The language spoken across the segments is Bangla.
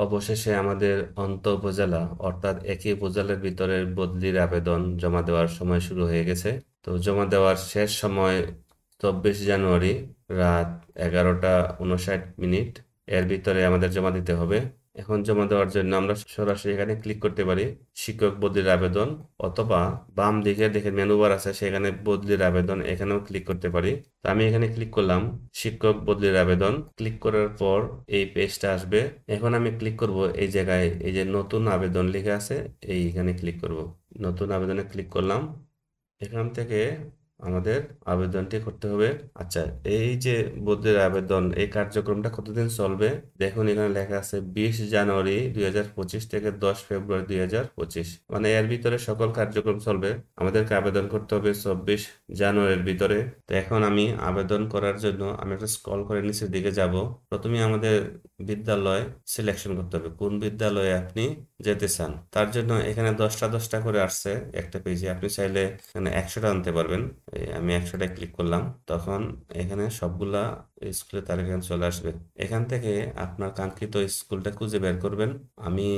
অবশেষে আমাদের উপজেলা অর্থাৎ একই উপজেলার ভিতরে বদলির আবেদন জমা দেওয়ার সময় শুরু হয়ে গেছে। তো জমা দেওয়ার শেষ সময় 24 জানুয়ারি রাত 11টা 59 মিনিট। এর ভিতরে আমাদের জমা দিতে হবে। এখন জমা দেওয়ার জন্য আমরা সরাসরি এখানে ক্লিক করতে পারি শিক্ষক বদলির আবেদন, অথবা বাম দিকে দেখে মেনু বার আছে সেখানে বদলির আবেদন, এখানেও ক্লিক করতে পারি। তো আমি এখানে ক্লিক করলাম শিক্ষক বদলির আবেদন। ক্লিক করার পর এই পেজটা আসবে। এখন আমি ক্লিক করব এই জায়গায়, এই যে নতুন আবেদন লেখা আছে এইখানে ক্লিক করব। নতুন আবেদনে ক্লিক করলাম। এখান থেকে আমাদের আবেদনটি করতে হবে। আচ্ছা, এই যে বদলির আবেদন এই কার্যক্রমটা কতদিন চলবে দেখুন, এখানে লেখা আছে 20 জানুয়ারি 2025 থেকে 10 ফেব্রুয়ারি 2025, মানে এর ভিতরে সকল কার্যক্রম চলবে। আমাদেরকে আবেদন করতে হবে 24 জানুয়ারির ভিতরে। তো এখন আমি আবেদন করার জন্য আমি একটা স্ক্রল করে নিচের দিকে যাব। প্রথমে আমাদের বিদ্যালয় সিলেকশন করতে হবে, কোন বিদ্যালয়ে আপনি যেতে চান। তার জন্য এখানে 10টা 10টা করে আসছে একটা পেজে। আপনি চাইলে এখানে 100টা আনতে পারবেন। আমি 100টা ক্লিক করলাম, তখন এখানে সবগুলা স্কুলের তালিকা চলে আসবে। এখান থেকে আপনার কাঙ্ক্ষিত স্কুলটা খুঁজে বের করবেন। আমি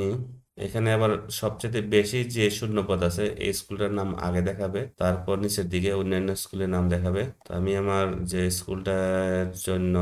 এখানে আবার সবচেয়ে বেশি যে শূন্যপদ আছে এই স্কুলটার নাম আগে দেখাবে, তারপর নিচের দিকে অন্যান্য স্কুলের নাম দেখাবে। তো আমি আমার যে স্কুলটার জন্য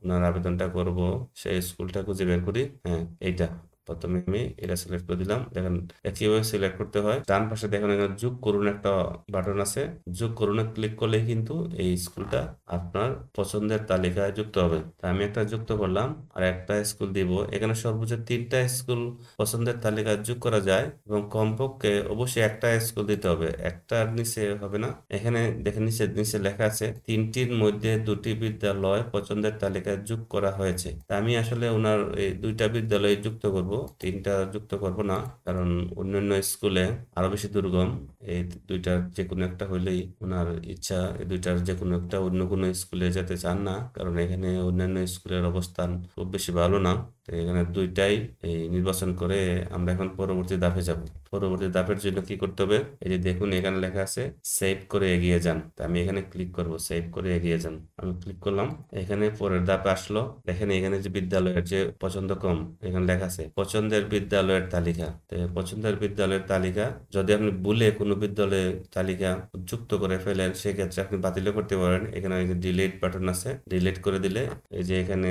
ওনার আবেদনটা করব সেই স্কুলটা খুঁজে বের করি। হ্যাঁ, এইটা। প্রথমে আমি এটা সিলেক্ট করে দিলাম। দেখেন কিভাবে সিলেক্ট করতে হয়। ডান পাশে দেখেন এখানে যোগ করুন একটা বাটন আছে, যোগ করুন ক্লিক করলেই কিন্তু এই স্কুলটা আপনার পছন্দের তালিকায় যুক্ত হবে। তা আমি একটা যুক্ত করলাম আর একটা স্কুল দিব। এখানে সর্বোচ্চ 3টা স্কুল পছন্দের তালিকায় যোগ করা যায় এবং কমপক্ষে অবশ্যই একটা স্কুল দিতে হবে, একটার নিচে হবে না। এখানে দেখেন নিচে নিচে লেখা আছে 3টির মধ্যে 2টি বিদ্যালয় পছন্দের তালিকায় যোগ করা হয়েছে। তা আমি আসলে ওনার এই 2টা বিদ্যালয় যুক্ত করব, 3টা যুক্ত করব না, কারণ অন্যান্য স্কুলে আরো বেশি দুর্গম। এই 2টার যে কোনো একটা হইলেই ওনার ইচ্ছা। এই 2টার যে কোনো একটা অন্য কোনো স্কুলে যেতে চান না, কারণ এখানে অন্যান্য স্কুলের অবস্থান খুব বেশি ভালো না। তো এখানে 2টাই এই নির্বাচন করে আমরা এখন পরবর্তী ধাপে যাব। পরবর্তী ধাপের জন্য কি করতে হবে, এই যে দেখুন এখানে লেখা আছে সেভ করে এগিয়ে যান। তো আমি এখানে ক্লিক করব, সেভ করে এগিয়ে যান। আমি ক্লিক করলাম, এখানে পরের ধাপে আসলো। দেখেন এখানে যে বিদ্যালয়ের যে পছন্দ ক্রম এখানে লেখা আছে পছন্দের বিদ্যালয়ের তালিকা। তো পছন্দের বিদ্যালয়ের তালিকা যদি আপনি ভুলে কোনো বিদ্যালয়ের তালিকা যুক্ত করে ফেলেন সেক্ষেত্রে আপনি বাতিল করতে পারেন। এখানে ডিলিট বাটন আছে, ডিলিট করে দিলে এই যে এখানে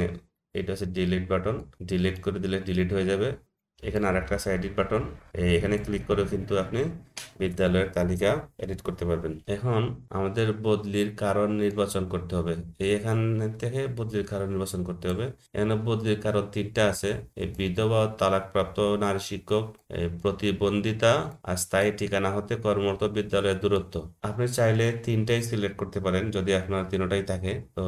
এটা হচ্ছে ডিলিট বাটন, ডিলিট করে দিলে ডিলিট হয়ে যাবে। এখানে আর একটা আছে এডিট বাটন, এখানে ক্লিক করে কিন্তু আপনি বিদ্যালয়ের তালিকা এডিট করতে পারবেন। এখন আমাদের বদলির কারণ নির্বাচন করতে হবে। এখান থেকে বদলির কারণ নির্বাচন করতে হবে। এখানে বদলির কারণ 3টা আছে, এই বিধবা ও তালাকপ্রাপ্ত নারী শিক্ষক, প্রতিবন্ধিতা আর স্থায়ী ঠিকানা হতে কর্মরত বিদ্যালয়ের দূরত্ব। আপনি চাইলে 3টাই সিলেক্ট করতে পারেন যদি আপনার 3টাই থাকে। তো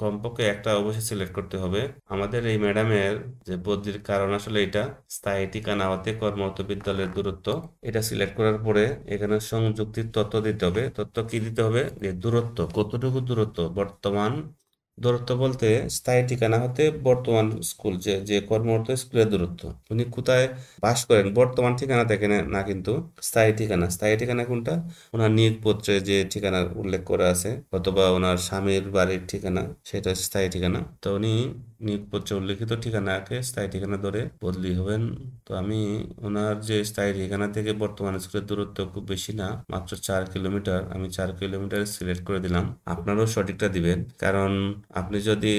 কমপক্ষে একটা অবশ্যই সিলেক্ট করতে হবে। আমাদের এই ম্যাডামের যে বদলির কারণ আসলে এটা স্থায়ী ঠিকানা হতে কর্মরত বিদ্যালয়ের দূরত্ব। এটা সিলেক্ট করার পরে এখানে সংযুক্তির তথ্য দিতে হবে। তথ্য কি দিতে হবে, যে দূরত্ব, কতটুকু দূরত্ব বর্তমান। দূরত্ব বলতে স্থায়ী ঠিকানা হতে বর্তমান স্কুল যে যে কর্মরত স্কুলের দূরত্ব। উনি কোথায় বাস করেন বর্তমান ঠিকানা থেকে না, কিন্তু স্থায়ী ঠিকানা। স্থায়ী ঠিকানা কোনটা, ওনার নিয়োগপত্রে যে ঠিকানা উল্লেখ করা আছে অথবা ওনার স্বামীর বাড়ির ঠিকানা, সেটা স্থায়ী ঠিকানা। তো উনি নিয়োগপত্রে উল্লেখিত ঠিকানাকে স্থায়ী ঠিকানা ধরে বদলি হবেন। তো আমি ওনার যে স্থায়ী ঠিকানা থেকে বর্তমান স্কুলের দূরত্ব খুব বেশি না, মাত্র 4 কিলোমিটার। আমি 4 কিলোমিটার সিলেক্ট করে দিলাম। আপনারও সঠিকটা দিবেন, কারণ আপনি যদি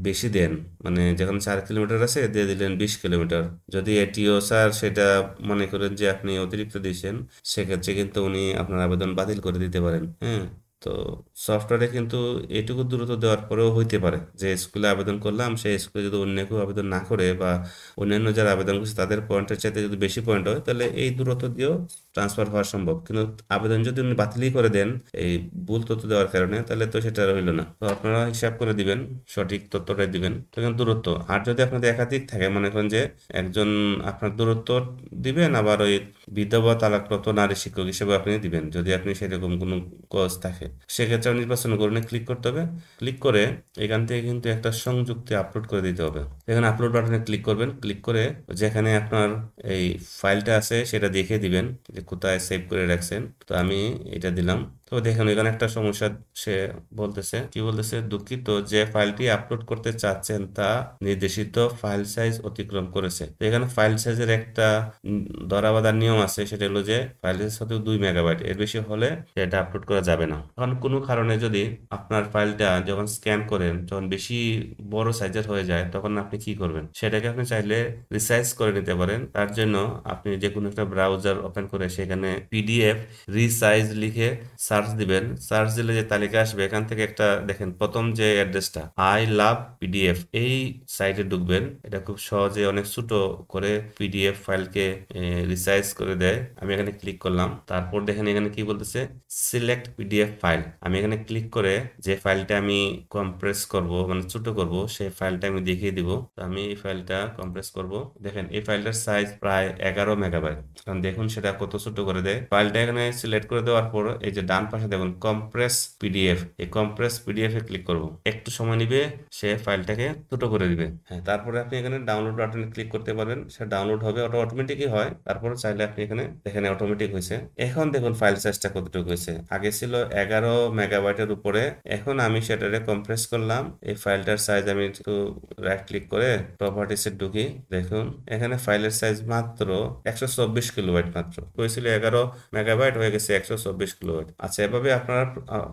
বেশি দেন, মানে যখন 4 কিলোমিটার আছে দিয়ে দিলেন 20 কিলোমিটার, যদি এটিও স্যার সেটা মনে করেন যে আপনি অতিরিক্ত দিয়েছেন, সেক্ষেত্রে কিন্তু উনি আপনার আবেদন বাতিল করে দিতে পারেন। হ্যাঁ, তো সফটওয়্যারে কিন্তু এটুকু দূরত্ব দেওয়ার পরেও হইতে পারে যে স্কুলে আবেদন করলাম সেই স্কুলে যদি অন্য কেউ আবেদন না করে বা অন্যান্য যারা আবেদন করছে তাদের পয়েন্টের চাইতে যদি বেশি পয়েন্ট হয় তাহলে এই দূরত্ব দিয়েও ট্রান্সফার হওয়া সম্ভব। কিন্তু আবেদন যদি উনি বাতিলই করে দেন এই ভুল তথ্য দেওয়ার কারণে, তাহলে তো সেটা রইল না। তো আপনারা হিসাব করে দিবেন, সঠিক তথ্যটাই দিবেন। তো এখানে দূরত্ব, আর যদি আপনাদের একাধিক থাকে, মনে করেন যে একজন আপনার দূরত্ব দিবেন, আবার ওই বিধবা তালাকপ্রাপ্ত নারী শিক্ষক হিসেবে আপনি দিবেন যদি আপনি সেরকম কোনো কোর্স থাকে, সেক্ষেত্রে নির্বাচন করে ক্লিক করতে হবে। ক্লিক করে এখান থেকে কিন্তু একটা সংযুক্তি আপলোড করে দিতে হবে। এখানে আপলোড বাটনে ক্লিক করবেন, ক্লিক করে যেখানে আপনার এই ফাইলটা আছে সেটা দেখে দিবেন যে কোথায় সেভ করে রাখছেন। তো আমি এটা দিলাম। তো তো দেখুন এখানে একটা সমস্যা, সে বলতেছে, কি বলতেছে, দুঃখিত, যে ফাইলটি আপলোড করতে চাচ্ছেন তা নির্দেশিত ফাইল সাইজ অতিক্রম করেছে। তো এখানে ফাইল সাইজের একটা উম, ধরাবাঁধা নিয়ম আছে, সেটা হলো যে ফাইল সাইজ হতে 2 মেগাবাইট, এর বেশি হলে এটা আপলোড করা যাবে না। কারণ কোনো কারণে যদি আপনার ফাইলটা যখন স্ক্যান করেন, যখন বেশি বড় সাইজের হয়ে যায়, তখন আপনি কি করবেন, সেটাকে আপনি চাইলে রিসাইজ করে নিতে পারেন। তার জন্য আপনি যে কোনো একটা ব্রাউজার ওপেন করে সেখানে পিডিএফ রিসাইজ লিখে সার্চ দিবেন। সার্চ দিলে যে তালিকা আসবে, এখান থেকে একটা দেখেন প্রথম যে অ্যাড্রেসটা আই লাভ পিডিএফ, এই সাইটে ঢুকবেন। এটা খুব সহজে অনেক ছোট করে পিডিএফ ফাইলকে রিসাইজ করে দেয়। আমি এখানে ক্লিক করলাম, তারপর দেখেন এখানে কি বলতেছে, সিলেক্ট পিডিএফ ফাইল। আমি এখানে ক্লিক করে যে ফাইলটা আমি কম্প্রেস করব, মানে ছোট করব, সেই ফাইলটা আমি দেখিয়ে দিব। তো আমি এই ফাইলটা কম্প্রেস করব। দেখেন এই ফাইলটার সাইজ প্রায় 11 মেগাবাইট। কারণ দেখুন সেটা কত ছোট করে দেয়। ফাইলটা এখানে সিলেক্ট করে দেওয়ার পর এই যে ডান পাশে দেখুন কম্প্রেস পিডিএফ, এই কম্প্রেস পিডিএফ এ ক্লিক করব। একটু সময় নিবে, সে ফাইলটাকে ছোট করে দিবে। হ্যাঁ, তারপরে আপনি এখানে ডাউনলোড বাটনে ক্লিক করতে পারবেন, সেটা ডাউনলোড হবে, ওটা অটোমেটিকই হয়। তারপরে চাইলে আপনি এখানে দেখেন অটোমেটিক হয়েছে। এখন দেখুন ফাইল সাইজটা কতটুকু হয়েছে, আগে ছিল 11 মেগাবাইটের উপরে, এখন আমি সেটারে কম্প্রেস করলাম। এই ফাইলটার সাইজ আমি একটু রাইট ক্লিক করে প্রপার্টিসে ঢুকি, দেখুন এখানে ফাইলের সাইজ মাত্র 124 কিলোবাইট মাত্র, হয়েছিল 11 মেগাবাইট, হয়ে গেছে 124 কিলোবাইট। আচ্ছা, এভাবে আপনারা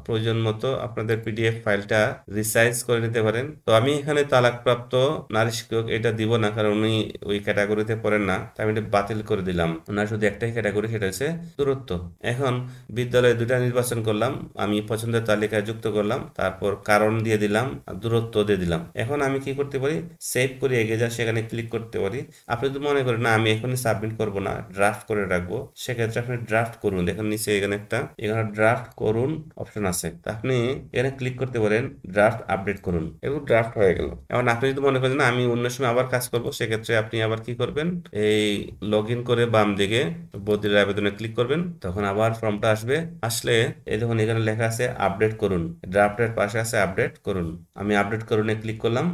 প্রয়োজন মতো আপনাদের পিডিএফ ফাইলটা রিসাইজ করে নিতে পারেন। তো আমি এখানে তালাকপ্রাপ্ত নারী শিক্ষক এটা দিব না, কারণ উনি ওই ক্যাটাগরিতে পড়েন না, তাই আমি এটা বাতিল করে দিলাম। ওনার শুধু একটাই ক্যাটাগরি, সেটা হচ্ছে দূরত্ব। এখন বিদ্যালয়ে দুটা নির্বাচন করলাম, আমি পছন্দের তালিকায় যুক্ত করলাম, তারপর কারণ দিয়ে দিলাম, আর দূরত্ব দিয়ে দিলাম। এখন আমি কি করতে পারি, সেভ করে এগিয়ে যা, সেখানে ক্লিক করতে পারি। আপনি যদি মনে করেন না আমি এখনই সাবমিট করব না, ড্রাফট করে রাখবো, সেক্ষেত্রে আপনি ড্রাফট করুন। দেখেন নিচে এখানে এখানে ড্রাফট করুন অপশন আছে, তা আপনি এখানে ক্লিক করতে পারেন, ড্রাফট আপডেট করুন, এবং ড্রাফট হয়ে গেল। এখন আপনি যদি মনে করেন না আমি অন্য সময় আবার কাজ করব, সেক্ষেত্রে আপনি আবার কি করবেন, এই লগ ইন করে বাম দিকে বদলির আবেদনে ক্লিক করবেন, তখন আবার ফর্মটা আসবে। আসলে এই দেখুন এখানে লেখা আছে আপডেট করুন, ড্রাফটের পাশে আছে আপডেট করুন। আমি আপডেট করুনে ক্লিক করলাম।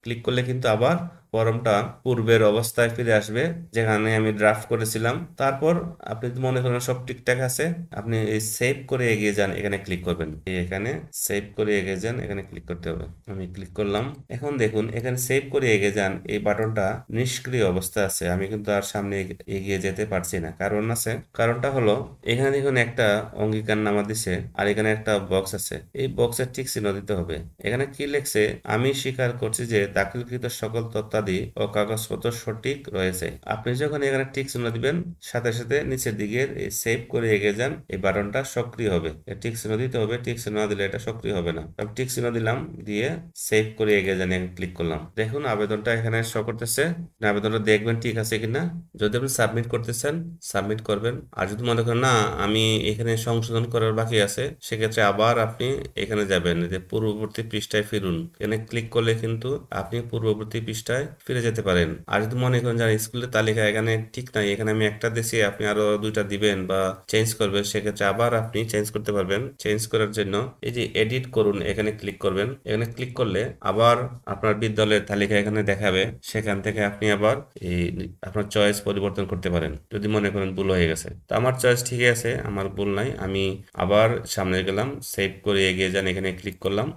ক্লিক করলে কিন্তু আবার ফর্মটা পূর্বের অবস্থায় ফিরে আসবে, যেখানে আমি ড্রাফট করেছিলাম। তারপর আপনি যদি মনে করেন সব ঠিকঠাক আছে, আপনি এই সেভ করে এগিয়ে যান, এখানে ক্লিক করবেন। এখানে সেভ করে এগিয়ে যান, এখানে ক্লিক করতে হবে। আমি ক্লিক করলাম। এখন দেখুন এখানে সেভ করে এগিয়ে যান, এই বাটনটা নিষ্ক্রিয় অবস্থায় আছে, আমি কিন্তু আর সামনে এগিয়ে যেতে পারছি না। কারণ আছে, কারণটা হলো এখানে দেখুন একটা অঙ্গীকারনামা দিছে, আর এখানে একটা বক্স আছে, এই বক্সের ঠিক চিহ্ন দিতে হবে। এখানে কি লিখছে, আমি স্বীকার করছি যে দাখিলকৃত সকল তথ্যাদি ও কাগজপত্র সঠিক রয়েছে। আপনি যখন এখানে টিক চিহ্ন দিবেন, সাথে সাথে নিচের দিকে সেভ করে এগিয়ে যান, এই বাটনটা সক্রিয় হবে। টিক চিহ্ন দিতে হবে, টিক চিহ্ন না দিলে এটা সক্রিয় হবে না। আমি টিক চিহ্ন দিলাম, দিয়ে সেভ করে এগিয়ে যান, ক্লিক করলাম। দেখুন আবেদনটা এখানে শো করতেছে, আবেদনটা দেখবেন ঠিক আছে কিনা। যদি আপনি সাবমিট করতেছেন, সাবমিট করবেন। আর যদি মনে করেন না আমি এখানে সংশোধন করার বাকি আছে, সেক্ষেত্রে আবার আপনি এখানে যাবেন, যে পূর্ববর্তী পৃষ্ঠায় ফিরুন, এখানে ক্লিক করলে কিন্তু আপনি পূর্ববর্তী পৃষ্ঠায় ফিরে যেতে পারেন। আর যদি মনে করেন যে স্কুলের তালিকা এখানে ঠিক নাই, এখানে আমি একটা দিছি, আপনি আরো দুইটা দিবেন বা চেঞ্জ করবেন, সেক্ষেত্রে আবার আপনি চেঞ্জ করতে পারবেন। চেঞ্জ করার জন্য এই যে এডিট করুন, এখানে ক্লিক করবেন। এখানে ক্লিক করলে আবার আপনার বিদ্যালয়ের তালিকা এখানে দেখাবে, সেখান থেকে আপনি আবার এই আপনার চয়েস পরিবর্তন করতে পারেন, যদি মনে করেন ভুল হয়ে গেছে। তো আমার চয়েস ঠিকই আছে, আমার ভুল নাই। আমি আবার সামনে গেলাম, সেভ করে এগিয়ে যান, এখানে ক্লিক করলাম।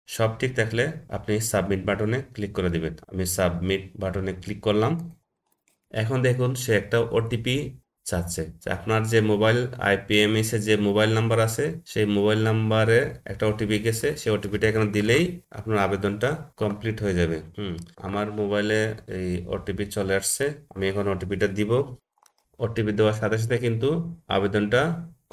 সব ঠিক থাকলে আপনি সাবমিট বাটনে ক্লিক করে দিবেন। আমি সাবমিট বাটনে ক্লিক করলাম। এখন দেখুন সে একটা ওটিপি চাচ্ছে, যে আপনার যে মোবাইল আইপিএমএস এর যে মোবাইল নাম্বার আছে, সেই মোবাইল নাম্বারে একটা ওটিপি গেছে, সেই ওটিপিটা এখানে দিলেই আপনার আবেদনটা কমপ্লিট হয়ে যাবে। আমার মোবাইলে এই ওটিপি চলে আসছে, আমি এখন ওটিপিটা দিব। ওটিপি দেওয়ার সাথে সাথে কিন্তু আবেদনটা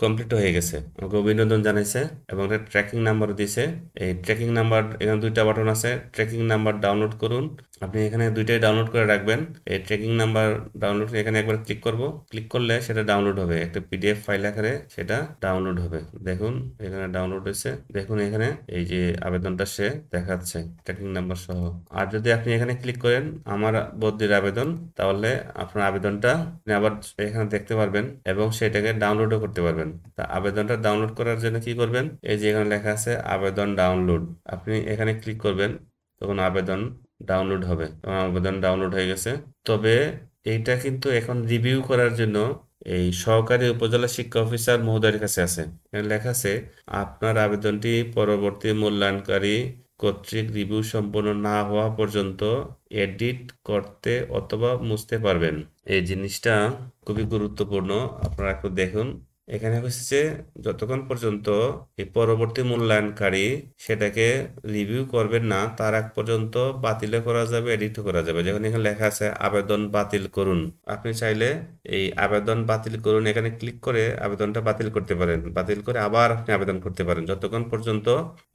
কমপ্লিট হয়ে গেছে, আমাকে অভিনন্দন জানাইছে, এবং একটা ট্র্যাকিং নাম্বার দিয়েছে। এই ট্র্যাকিং নাম্বার, এখানে দুইটা বাটন আছে, ট্র্যাকিং নাম্বার ডাউনলোড করুন। আপনি এখানে দুইটাই ডাউনলোড করে রাখবেন। এই ট্র্যাকিং নাম্বার ডাউনলোড এখানে একবার ক্লিক করব, ক্লিক করলে সেটা ডাউনলোড হবে, একটা পিডিএফ ফাইল আকারে সেটা ডাউনলোড হবে। দেখুন এখানে ডাউনলোড হয়েছে, দেখুন এখানে এই যে আবেদনটা সে দেখাচ্ছে ট্র্যাকিং নাম্বার সহ। আর যদি আপনি এখানে ক্লিক করেন আমার বদলির আবেদন, তাহলে আপনার আবেদনটা আপনি আবার এখানে দেখতে পারবেন, এবং সেটাকে ডাউনলোডও করতে পারবেন। তা আবেদনটা ডাউনলোড করার জন্য কি করবেন, এই যে এখানে লেখা আছে আবেদন ডাউনলোড, আপনি এখানে ক্লিক করবেন, তখন আবেদন ডাউনলোড হবে। এবং আবেদন ডাউনলোড হয়ে গেছে। তবে এইটা কিন্তু এখন রিভিউ করার জন্য এই সহকারী উপজেলা শিক্ষা অফিসার মহোদয়ের কাছে আছে। এখানে লেখা আছে আপনার আবেদনটি পরবর্তী মূল্যায়নকারী কর্তৃক রিভিউ সম্পন্ন না হওয়া পর্যন্ত এডিট করতে অথবা মুছতে পারবেন। এই জিনিসটা খুবই গুরুত্বপূর্ণ, আপনারা একটু দেখুন। এখানে হচ্ছে যতক্ষণ পর্যন্ত এই পরবর্তী মূল্যায়নকারী সেটাকে রিভিউ করবেন না তার আগ পর্যন্ত বাতিলও করা যাবে, এডিটও করা যাবে। যেমন এখানে লেখা আছে আবেদন বাতিল করুন, আপনি চাইলে এই আবেদন বাতিল করুন এখানে ক্লিক করে আবেদনটা বাতিল করতে পারেন, বাতিল করে আবার আপনি আবেদন করতে পারেন যতক্ষণ পর্যন্ত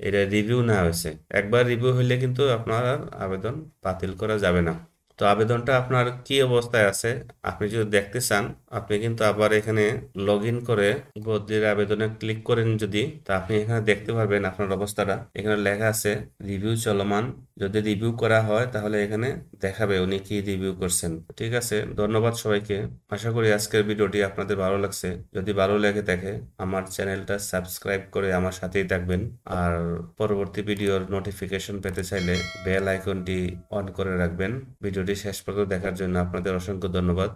এটা রিভিউ না হয়েছে। একবার রিভিউ হইলে কিন্তু আপনার আর আবেদন বাতিল করা যাবে না। তো আবেদনটা আপনার কি অবস্থায় আছে আপনি যদি দেখতে চান, আপনি কিন্তু আবার এখানে লগ ইন করে বদলির আবেদনে ক্লিক করেন যদি, তা আপনি এখানে দেখতে পারবেন আপনার অবস্থাটা। এখানে লেখা আছে রিভিউ চলমান, যদি রিভিউ করা হয় তাহলে এখানে দেখাবে উনি কি রিভিউ করছেন। ঠিক আছে, ধন্যবাদ সবাইকে। আশা করি আজকের ভিডিওটি আপনাদের ভালো লাগছে। যদি ভালো লেগে থাকে আমার চ্যানেলটা সাবস্ক্রাইব করে আমার সাথেই থাকবেন। আর পরবর্তী ভিডিওর নোটিফিকেশন পেতে চাইলে বেল আইকনটি অন করে রাখবেন। ভিডিওটি শেষ পর্যন্ত দেখার জন্য আপনাদের অসংখ্য ধন্যবাদ।